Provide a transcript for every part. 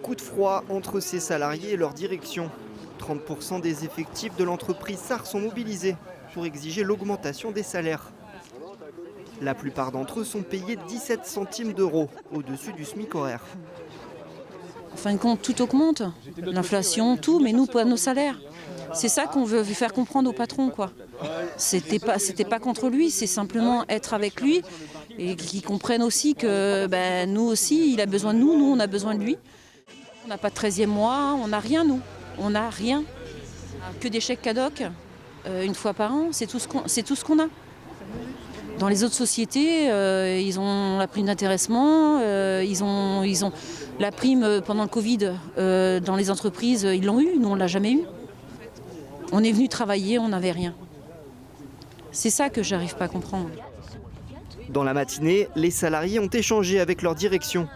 Coup de froid entre ses salariés et leur direction. 30% des effectifs de l'entreprise SAR sont mobilisés pour exiger l'augmentation des salaires. La plupart d'entre eux sont payés 17 centimes d'euros au-dessus du SMIC horaire. En fin de compte, tout augmente. L'inflation, tout, mais nous, pas nos salaires. C'est ça qu'on veut faire comprendre aux patrons, quoi. C'était pas contre lui, c'est simplement être avec lui et qu'ils comprennent aussi que nous aussi, il a besoin de nous, nous on a besoin de lui. On n'a pas de 13e mois, on n'a rien, nous. On n'a rien. Que des chèques cadoc, une fois par an, c'est tout ce qu'on a. Dans les autres sociétés, ils ont la prime d'intéressement, ils ont la prime pendant le Covid. Dans les entreprises, ils l'ont eu, nous on ne l'a jamais eu. On est venu travailler, on n'avait rien. C'est ça que j'arrive pas à comprendre. Dans la matinée, les salariés ont échangé avec leur direction.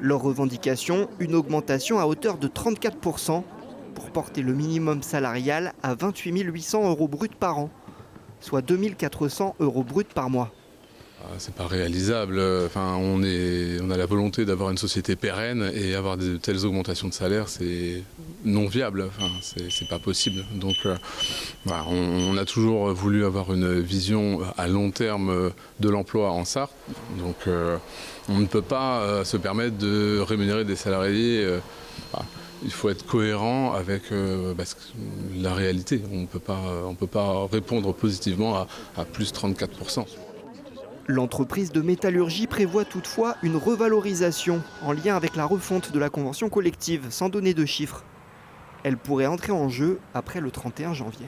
Leur revendication, une augmentation à hauteur de 34% pour porter le minimum salarial à 28 800 euros bruts par an, soit 2 400 euros bruts par mois. C'est pas réalisable. Enfin, on a la volonté d'avoir une société pérenne et avoir de telles augmentations de salaire, c'est non viable. Enfin, c'est pas possible. Donc, voilà, on a toujours voulu avoir une vision à long terme de l'emploi en Sarthe. Donc, on ne peut pas se permettre de rémunérer des salariés. Voilà. Il faut être cohérent avec la réalité. On ne peut pas répondre positivement à plus 34%. L'entreprise de métallurgie prévoit toutefois une revalorisation en lien avec la refonte de la convention collective, sans donner de chiffres. Elle pourrait entrer en jeu après le 31 janvier.